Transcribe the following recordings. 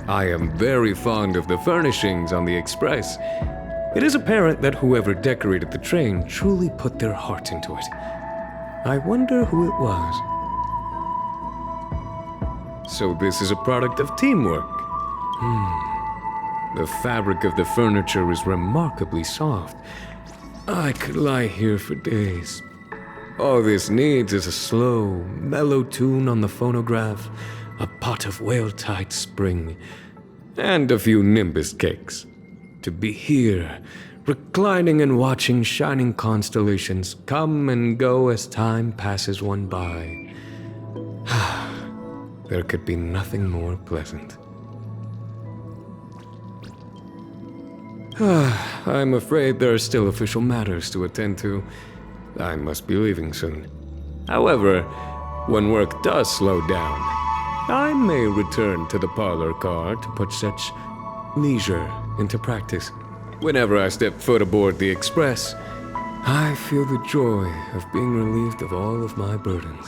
I am very fond of the furnishings on the Express. It is apparent that whoever decorated the train truly put their heart into it. I wonder who it was. So this is a product of teamwork. The fabric of the furniture is remarkably soft. I could lie here for days. All this needs is a slow, mellow tune on the phonograph, a pot of whale-tide spring, and a few Nimbus cakes. To be here, reclining and watching shining constellations come and go as time passes one by. There could be nothing more pleasant. I'm afraid there are still official matters to attend to. I must be leaving soon. However, when work does slow down, I may return to the parlor car to put such leisure into practice. Whenever I step foot aboard the Express, I feel the joy of being relieved of all of my burdens.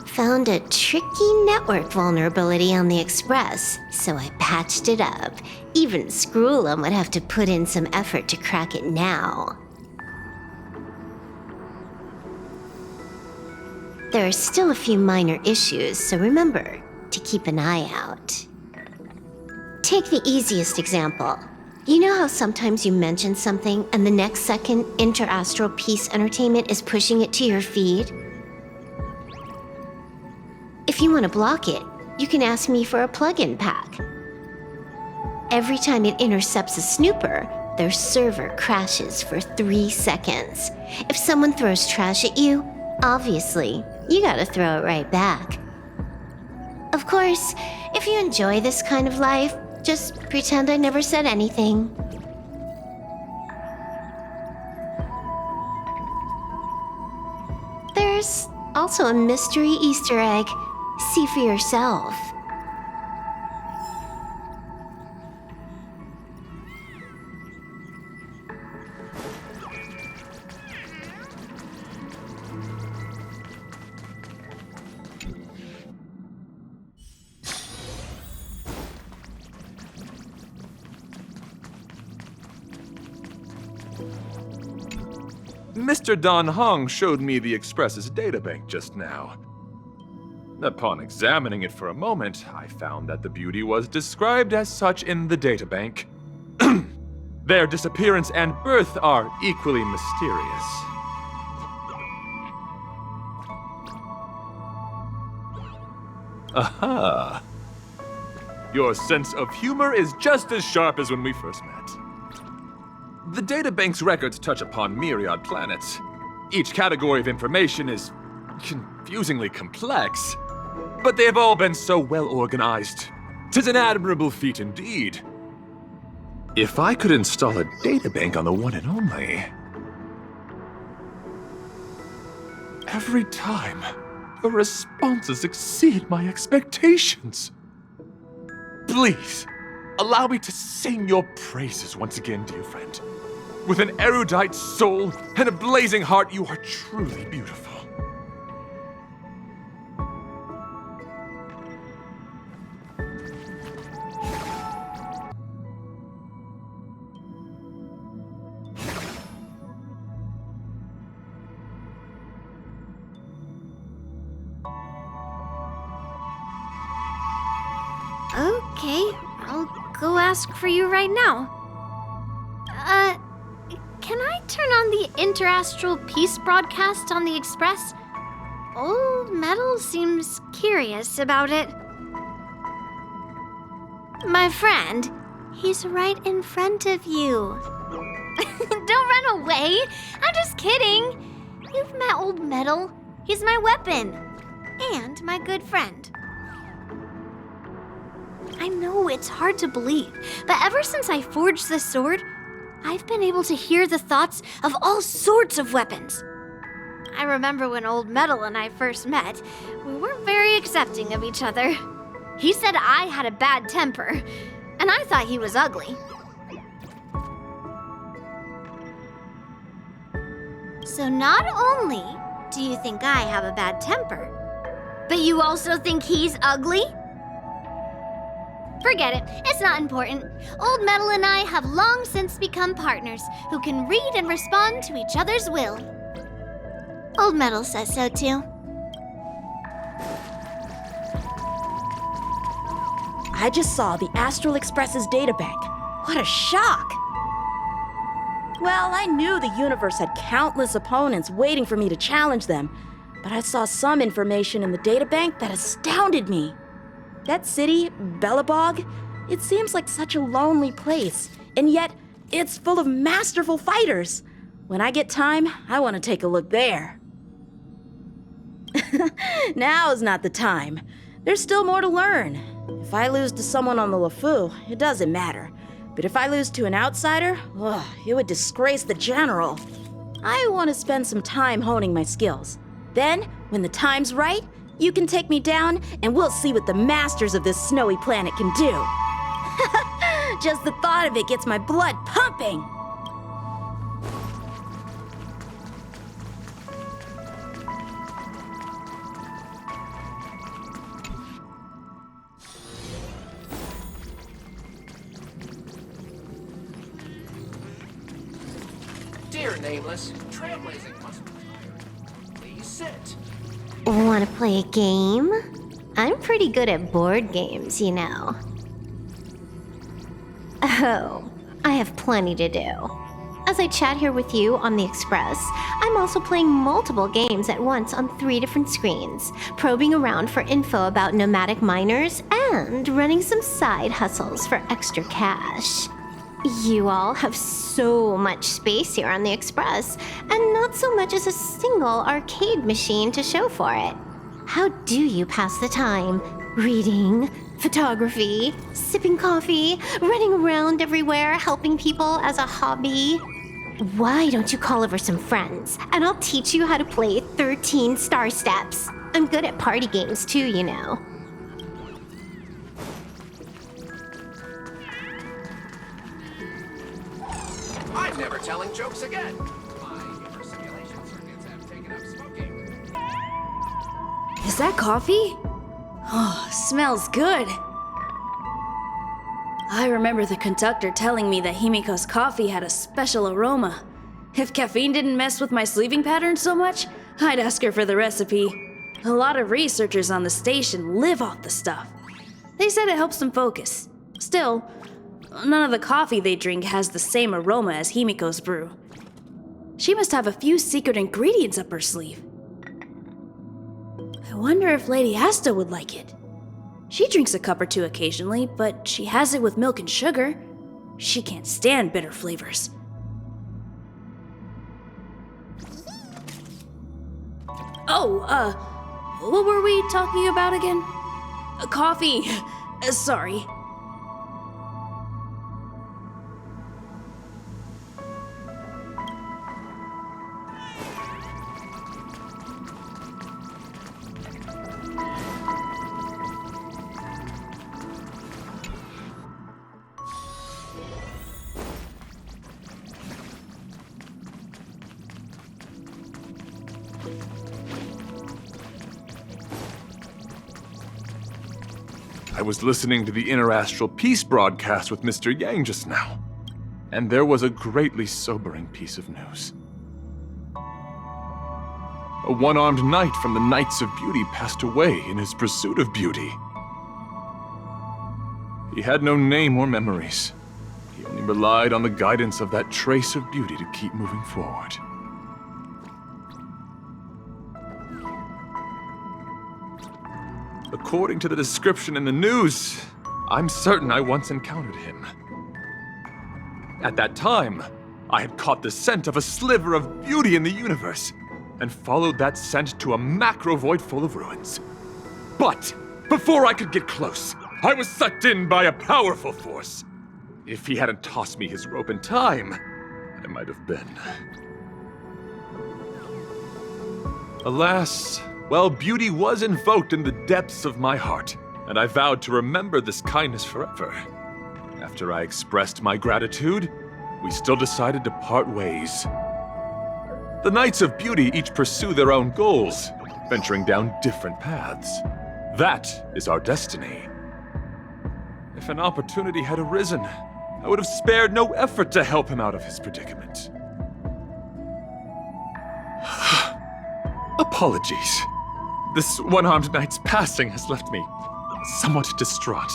Found a tricky network vulnerability on the Express, so I patched it up. Even Screwlum would have to put in some effort to crack it now. There are still a few minor issues, so remember to keep an eye out. Take the easiest example. You know how sometimes you mention something and the next second Astral Peace Entertainment is pushing it to your feed? If you want to block it, you can ask me for a plugin pack. Every time it intercepts a snooper, their server crashes for 3 seconds. If someone throws trash at you, obviously, you gotta throw it right back. Of course, if you enjoy this kind of life, just pretend I never said anything. There's also a mystery Easter egg. See for yourself. Mr. Don Hong showed me the Express's databank just now. Upon examining it for a moment, I found that the beauty was described as such in the databank. Their disappearance and birth are equally mysterious. Aha! Your sense of humor is just as sharp as when we first met. The databank's records touch upon myriad planets. Each category of information is confusingly complex, but they have all been so well organized. 'Tis an admirable feat indeed. If I could install a databank on the one and only... Every time, your responses exceed my expectations. Please, allow me to sing your praises once again, dear friend. With an erudite soul and a blazing heart, you are truly beautiful. Okay, I'll go ask for you right now. Can I turn on the Interastral Peace broadcast on the Express? Old Metal seems curious about it. My friend, he's right in front of you. Don't run away! I'm just kidding! You've met Old Metal. He's my weapon. And my good friend. I know it's hard to believe, but ever since I forged this sword, I've been able to hear the thoughts of all sorts of weapons. I remember when Old Metal and I first met, we weren't very accepting of each other. He said I had a bad temper, and I thought he was ugly. So not only Do you think I have a bad temper? But you also think he's ugly? Forget it. It's not important. Old Metal and I have long since become partners who can read and respond to each other's will. Old Metal says so too. I just saw the Astral Express's databank. What a shock! Well, I knew the universe had countless opponents waiting for me to challenge them, but I saw some information in the databank that astounded me. That city, Belobog, it seems like such a lonely place, and yet it's full of masterful fighters. When I get time, I want to take a look there. Now's not the time. There's still more to learn. If I lose to someone on the LeFou, it doesn't matter. But if I lose to an outsider, it would disgrace the general. I want to spend some time honing my skills. Then, when the time's right, you can take me down and we'll see what the masters of this snowy planet can do. Just the thought of it gets my blood pumping. Dear Nameless, trailblazing must be tired. Please sit. Want to play a game? I'm pretty good at board games, you know. Oh, I have plenty to do. As I chat here with you on the Express, I'm also playing multiple games at once on 3 different screens, probing around for info about nomadic miners and running some side hustles for extra cash. You all have so much space here on the Express, and not so much as a single arcade machine to show for it. How do you pass the time? Reading, photography, sipping coffee, running around everywhere, helping people as a hobby? Why don't you call over some friends, and I'll teach you how to play 13 star steps. I'm good at party games too, you know. I'm never telling jokes again. My inner simulation circuits have taken up smoking. Is that coffee? Oh, smells good. I remember the conductor telling me that Himiko's coffee had a special aroma. If caffeine didn't mess with my sleeping pattern so much, I'd ask her for the recipe. A lot of researchers on the station live off the stuff. They said it helps them focus. Still, none of the coffee they drink has the same aroma as Himiko's brew. She must have a few secret ingredients up her sleeve. I wonder if Lady Asta would like it. She drinks a cup or two occasionally, but she has it with milk and sugar. She can't stand bitter flavors. Oh, what were we talking about again? Coffee. Sorry. I was listening to the Interastral Peace broadcast with Mr. Yang just now, and there was a greatly sobering piece of news. A one-armed knight from the Knights of Beauty passed away in his pursuit of beauty. He had no name or memories. He only relied on the guidance of that trace of beauty to keep moving forward. According to the description in the news, I'm certain I once encountered him. At that time, I had caught the scent of a sliver of beauty in the universe, and followed that scent to a macro void full of ruins. But before I could get close, I was sucked in by a powerful force. If he hadn't tossed me his rope in time, I might have been. Alas, well, beauty was invoked in the depths of my heart, and I vowed to remember this kindness forever. After I expressed my gratitude, we still decided to part ways. The Knights of Beauty each pursue their own goals, venturing down different paths. That is our destiny. If an opportunity had arisen, I would have spared no effort to help him out of his predicament. Apologies. This one-armed knight's passing has left me somewhat distraught.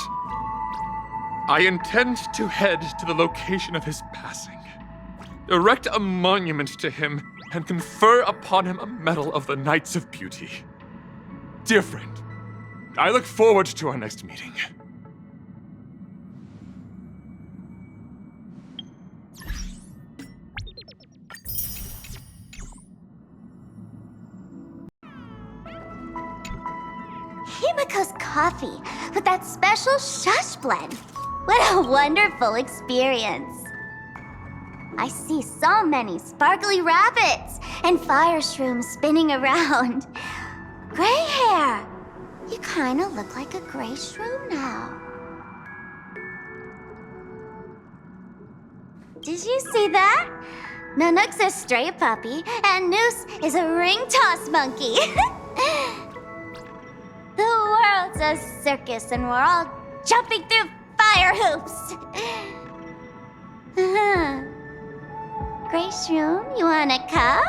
I intend to head to the location of his passing, erect a monument to him, and confer upon him a medal of the Knights of Beauty. Dear friend, I look forward to our next meeting. Himiko's coffee with that special shush blend. What a wonderful experience. I see so many sparkly rabbits and fire shrooms spinning around. Gray hair. You kind of look like a gray shroom now. Did you see that? Nanook's a stray puppy, and Noose is a ring toss monkey. The world's a circus, and we're all jumping through fire hoops. Gray Shroom, you want a cup?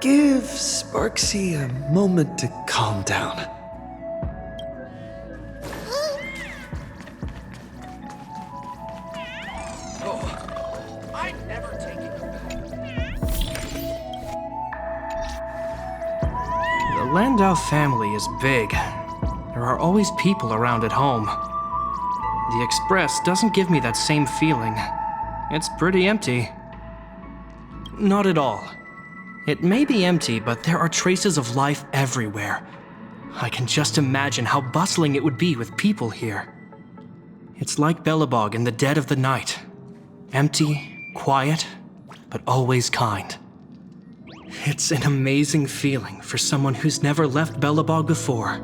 Give Sparksy a moment to calm down. I'd never take it back. The Landau family is big. There are always people around at home. The Express doesn't give me that same feeling. It's pretty empty. Not at all. It may be empty, but there are traces of life everywhere. I can just imagine how bustling it would be with people here. It's like Belobog in the dead of the night. Empty, quiet, but always kind. It's an amazing feeling for someone who's never left Belobog before.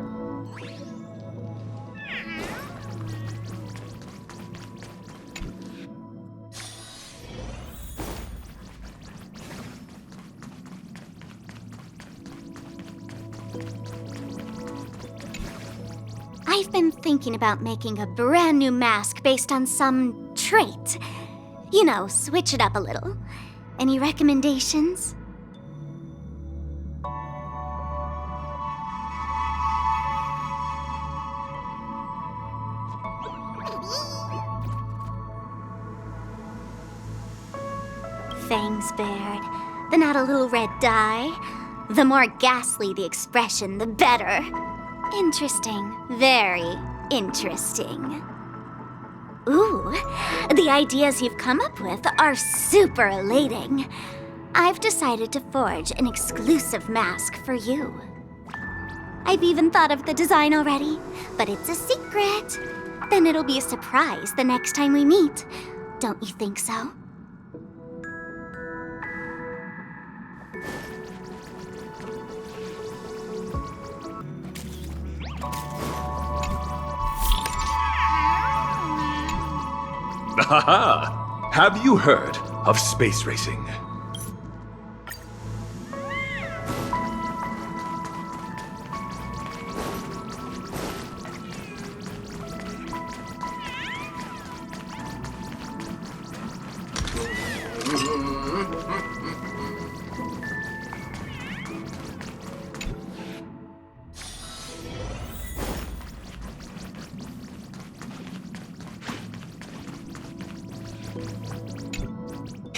I've been thinking about making a brand new mask based on some trait. You know, switch it up a little. Any recommendations? Fangs bared, then add a little red dye. The more ghastly the expression, the better. Interesting. Very interesting. Ooh, the ideas you've come up with are super elating. I've decided to forge an exclusive mask for you. I've even thought of the design already, but it's a secret. Then it'll be a surprise the next time we meet. Don't you think so? Haha! Have you heard of space racing?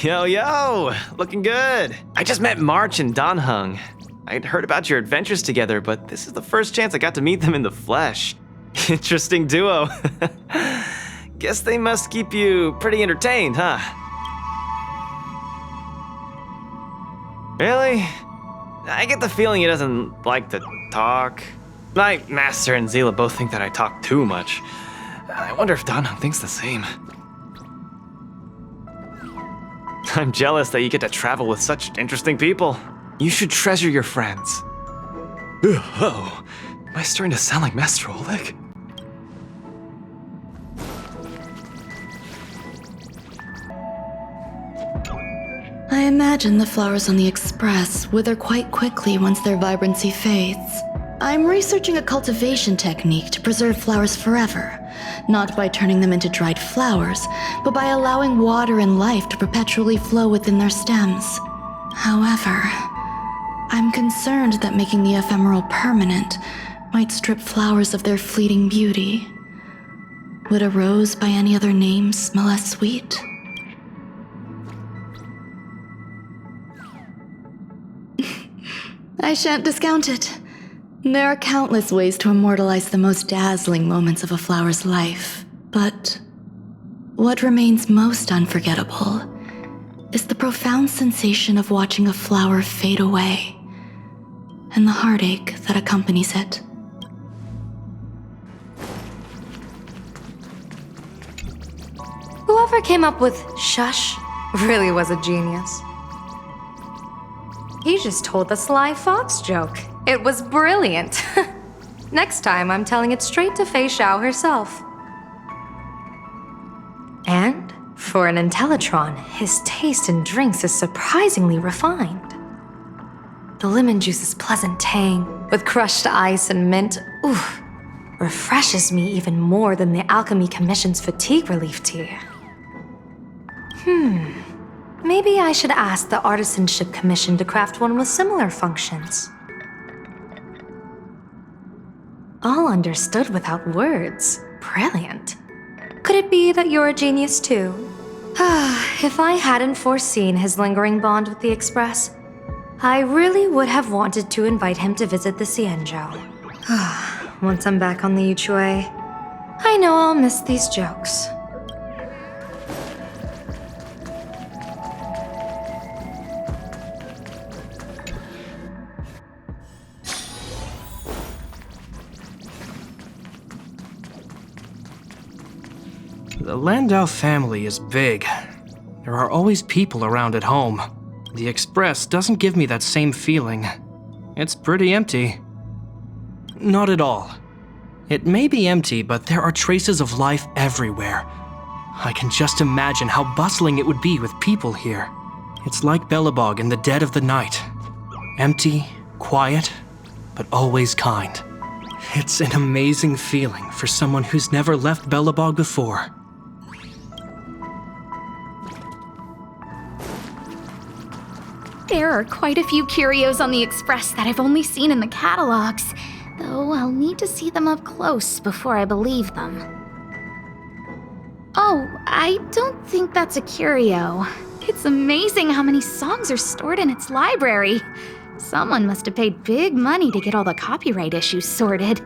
Yo, yo! Looking good! I just met March and Donhung. I'd heard about your adventures together, but this is the first chance I got to meet them in the flesh. Interesting duo. Guess they must keep you pretty entertained, huh? Really? I get the feeling he doesn't like to talk. My master and Zila both think that I talk too much. I wonder if Donhung thinks the same. I'm jealous that you get to travel with such interesting people. You should treasure your friends. Oh, am I starting to sound like Master Oleg? I imagine the flowers on the Express wither quite quickly once their vibrancy fades. I'm researching a cultivation technique to preserve flowers forever, not by turning them into dried flowers, but by allowing water and life to perpetually flow within their stems. However, I'm concerned that making the ephemeral permanent might strip flowers of their fleeting beauty. Would a rose by any other name smell as sweet? I shan't discount it. There are countless ways to immortalize the most dazzling moments of a flower's life, but what remains most unforgettable is the profound sensation of watching a flower fade away, and the heartache that accompanies it. Whoever came up with shush really was a genius. He just told the Sly Fox joke. It was brilliant. Next time, I'm telling it straight to Fei Xiao herself. And for an Intellitron, his taste in drinks is surprisingly refined. The lemon juice's pleasant tang, with crushed ice and mint, refreshes me even more than the Alchemy Commission's fatigue relief tea. Maybe I should ask the Artisanship Commission to craft one with similar functions. All understood without words. Brilliant. Could it be that you're a genius too? If I hadn't foreseen his lingering bond with the Express, I really would have wanted to invite him to visit the Xianzhou. Once I'm back on the Yuchui, I know I'll miss these jokes. The Landau family is big. There are always people around at home. The Express doesn't give me that same feeling. It's pretty empty. Not at all. It may be empty, but there are traces of life everywhere. I can just imagine how bustling it would be with people here. It's like Belobog in the dead of the night. Empty, quiet, but always kind. It's an amazing feeling for someone who's never left Belobog before. There are quite a few curios on the Express that I've only seen in the catalogs, though I'll need to see them up close before I believe them. Oh, I don't think that's a curio. It's amazing how many songs are stored in its library. Someone must have paid big money to get all the copyright issues sorted.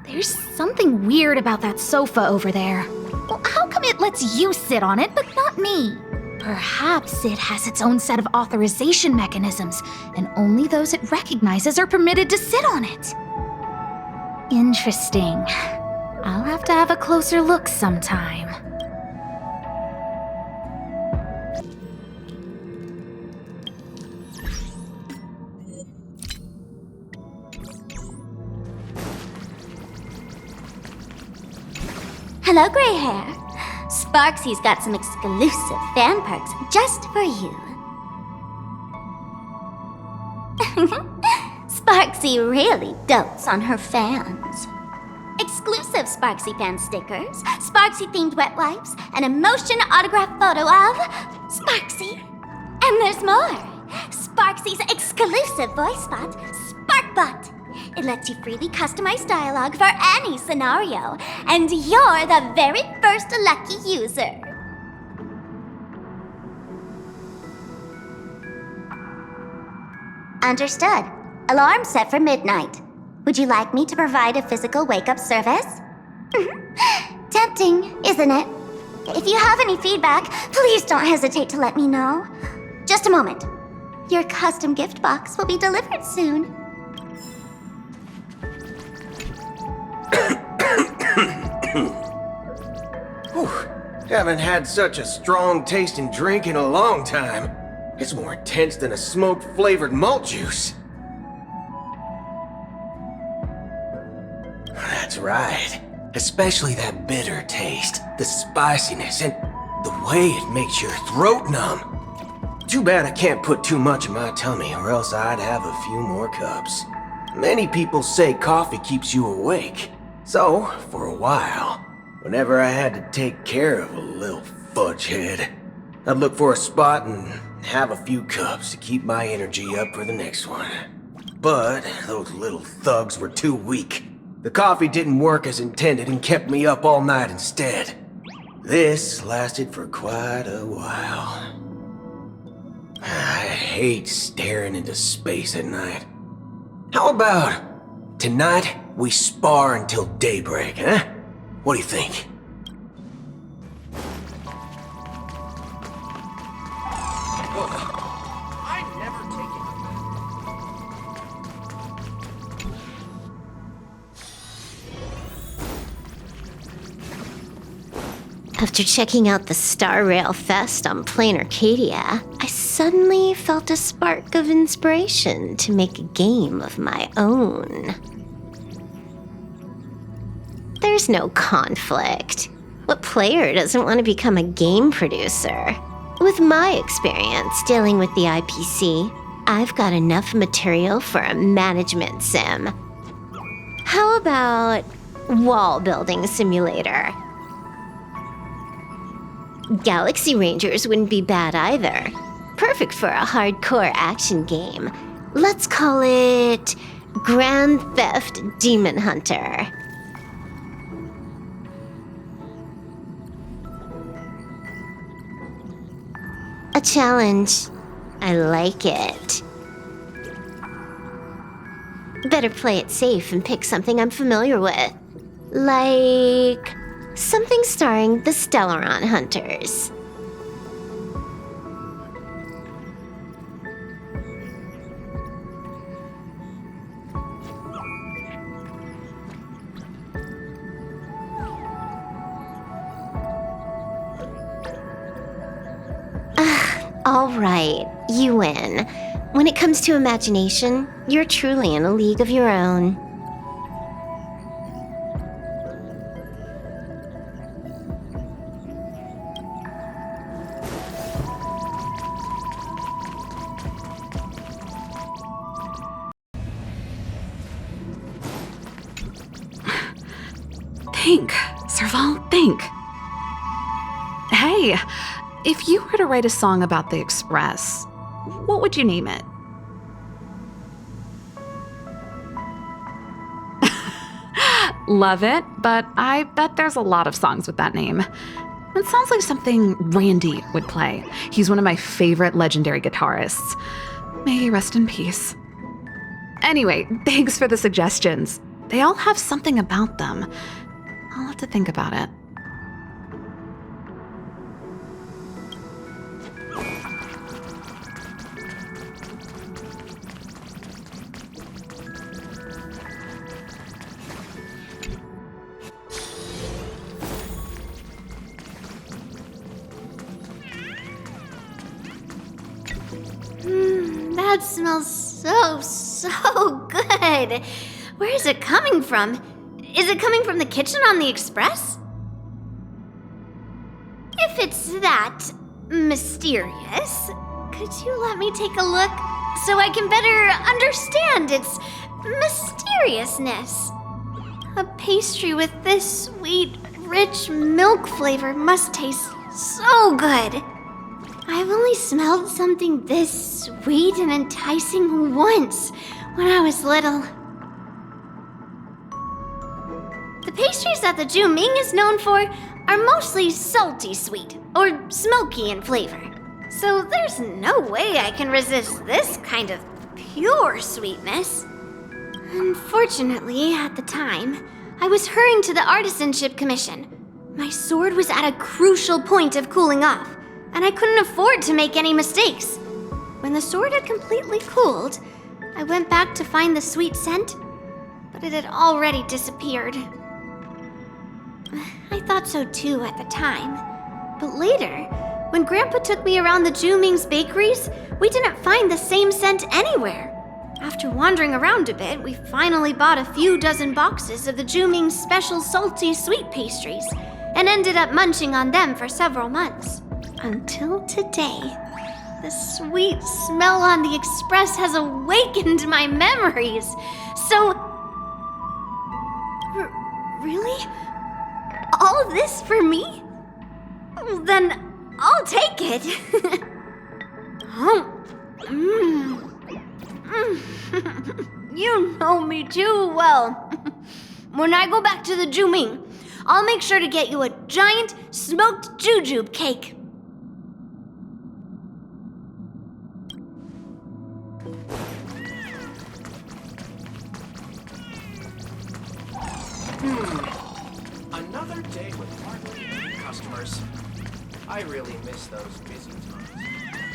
There's something weird about that sofa over there. Well, how come it lets you sit on it, but not me? Perhaps it has its own set of authorization mechanisms, and only those it recognizes are permitted to sit on it. Interesting. I'll have to have a closer look sometime. Hello, gray hair. Sparksy's got some exclusive fan perks just for you. Sparksy really dotes on her fans. Exclusive Sparksy fan stickers, Sparksy-themed wet wipes, an emotion autograph photo of Sparksy. And there's more. Sparksy's exclusive voice bot, SparkBot. It lets you freely customize dialogue for any scenario, and you're the very first lucky user. Understood. Alarm set for midnight. Would you like me to provide a physical wake-up service? Tempting, isn't it? If you have any feedback, please don't hesitate to let me know. Just a moment. Your custom gift box will be delivered soon. Haven't had such a strong tasting drink in a long time. It's more intense than a smoke-flavored malt juice. That's right. Especially that bitter taste, the spiciness, and the way it makes your throat numb. Too bad I can't put too much in my tummy, or else I'd have a few more cups. Many people say coffee keeps you awake. So, for a while, whenever I had to take care of a little fudge head, I'd look for a spot and have a few cups to keep my energy up for the next one. But those little thugs were too weak. The coffee didn't work as intended and kept me up all night instead. This lasted for quite a while. I hate staring into space at night. How about tonight we spar until daybreak, huh? What do you think? After checking out the Star Rail Fest on Plain Arcadia, I suddenly felt a spark of inspiration to make a game of my own. There's no conflict. What player doesn't want to become a game producer? With my experience dealing with the IPC, I've got enough material for a management sim. How about wall building simulator? Galaxy Rangers wouldn't be bad either. Perfect for a hardcore action game. Let's call it Grand Theft Demon Hunter. A challenge. I like it. Better play it safe and pick something I'm familiar with. Like something starring the Stellaron Hunters. All right, you win. When it comes to imagination, you're truly in a league of your own. Think, Serval, think. Hey, if you were to write a song about the Express, what would you name it? Love it, but I bet there's a lot of songs with that name. It sounds like something Randy would play. He's one of my favorite legendary guitarists. May he rest in peace. Anyway, thanks for the suggestions. They all have something about them. I'll have to think about it. That smells so good. Where is it coming from? Is it coming from the kitchen on the Express? If it's that mysterious, could you let me take a look so I can better understand its mysteriousness? A pastry with this sweet, rich milk flavor must taste so good. I've only smelled something this sweet and enticing once when I was little. The pastries that the Ju Ming is known for are mostly salty sweet or smoky in flavor. So there's no way I can resist this kind of pure sweetness. Unfortunately, at the time, I was hurrying to the Artisanship Commission. My sword was at a crucial point of cooling off, and I couldn't afford to make any mistakes. When the sword had completely cooled, I went back to find the sweet scent, but it had already disappeared. I thought so too at the time, but later, when Grandpa took me around the Ju Ming's bakeries, we didn't find the same scent anywhere. After wandering around a bit, we finally bought a few dozen boxes of the Ju Ming's special salty sweet pastries, and ended up munching on them for several months. Until today. The sweet smell on the express has awakened my memories. So... really? All of this for me? Then I'll take it. You know me too well. When I go back to the Juming, I'll make sure to get you a giant smoked jujube cake. Another day with hardly any customers. I really miss those busy times.